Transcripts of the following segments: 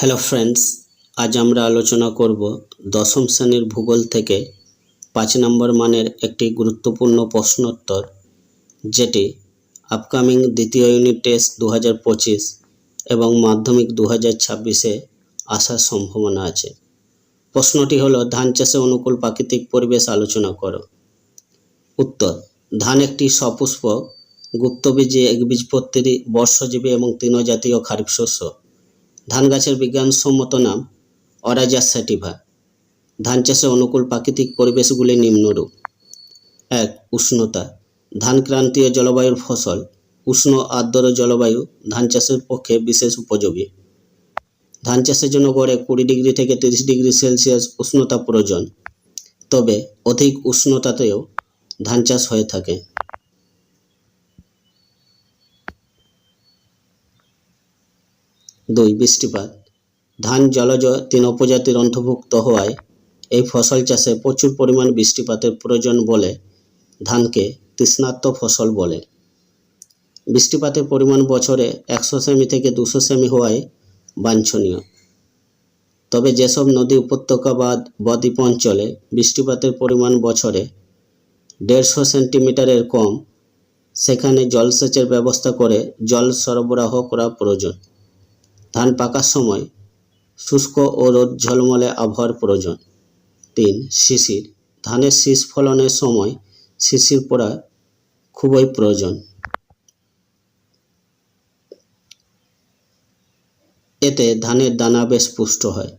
Hello friends, আজ আমরা আলোচনা করব দশম শ্রেণীর ভূগোল থেকে 5 নম্বর মানের একটি গুরুত্বপূর্ণ প্রশ্নোত্তর, যেটি আপকামিং দ্বিতীয় ইউনিট টেস্ট 2025 এবং মাধ্যমিক 2026-এ আসার সম্ভাবনা আছে। প্রশ্নটি হলো, ধান চাষে অনুকূল প্রাকৃতিক পরিবেশ আলোচনা করো। উত্তর: ধান একটি সপুষ্পক, গুপ্তবীজী, একবীজপত্রী, বর্ষজীবী এবং তৃণজাতীয় খারিফ শস্য। ধান গাছের বিজ্ঞানসম্মত নাম অরাজা স্যাটিভা। ধান চাষে অনুকূল প্রাকৃতিক পরিবেশগুলি নিম্নরূপ। 1. উষ্ণতা। ধান ক্রান্তীয় জলবায়ুর ফসল। উষ্ণ আর্দ্র জলবায়ু ধান চাষের পক্ষে বিশেষ উপযোগী। ধান চাষের জন্য গড়ে 20 ডিগ্রি থেকে 30 ডিগ্রি সেলসিয়াস উষ্ণতা প্রয়োজন, তবে অধিক উষ্ণতাতেও ধান চাষ হয়ে থাকে। 2. বৃষ্টিপাত। ধান জলজ তৃণপ্রজাতির অন্তর্ভুক্ত হওয়ায় এই ফসল চাষে প্রচুর পরিমাণ বৃষ্টিপাতের প্রয়োজন বলে ধানকে তৃষ্ণার্ত ফসল বলে। বৃষ্টিপাতের পরিমাণ বছরে 100 সেমি থেকে 200 সেমি হওয়ায় বাঞ্ছনীয়, তবে যেসব নদী উপত্যকা বা বদ্বীপ অঞ্চলে বৃষ্টিপাতের পরিমাণ বছরে 150 সেন্টিমিটারের কম, সেখানে জলসেচের ব্যবস্থা করে জল সরবরাহ করা প্রয়োজন। ধান পাকার সময় শুষ্ক ও রোদ ঝলমলে আবহাওয়ার প্রয়োজন। 3. শিশির। ধানের শীষ ফলনের সময় শিশির পড়া খুবই প্রয়োজন। এতে ধানের দানা বেশ পুষ্ট হয়।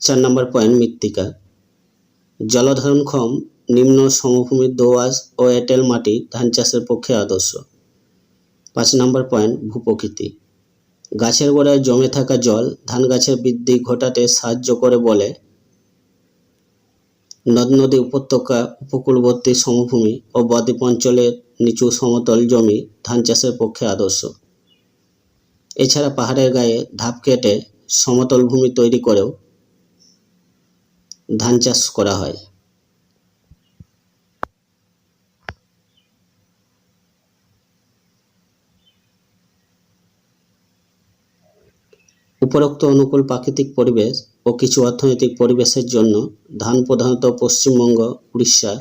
4 নম্বর পয়েন্ট, মৃত্তিকা। জলধারণক্ষম নিম্ন সমভূমির দোআঁশ ও এঁটেল মাটি ধান চাষের পক্ষে আদর্শ। 5 নম্বর পয়েন্ট, ভূপ্রকৃতি। গাছের গোড়ায় জমে থাকা জল ধান গাছের বৃদ্ধি ঘটাতে সাহায্য করে বলে নদ নদী, উপত্যকা, উপকূলবর্তী সমভূমি ও বদ্বীপ অঞ্চলের নিচু সমতল জমি ধান চাষের পক্ষে আদর্শ। এছাড়া পাহাড়ের গায়ে ধাপ কেটে সমতল ভূমি তৈরি করেও ধান চাষ করা হয়। উপরোক্ত অনুকূল প্রাকৃতিক পরিবেশ ও কিছু অর্থনৈতিক পরিবেশের জন্য ধান প্রধানত পশ্চিমবঙ্গ, উড়িষ্যা,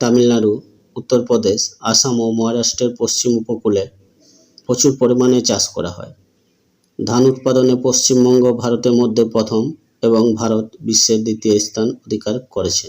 তামিলনাড়ু, উত্তরপ্রদেশ, আসাম ও মহারাষ্ট্রের পশ্চিম উপকূলে প্রচুর পরিমাণে চাষ করা হয়। ধান উৎপাদনে পশ্চিমবঙ্গ ভারতের মধ্যে প্রথম এবং ভারত বিশ্বের দ্বিতীয় স্থান অধিকার করেছে।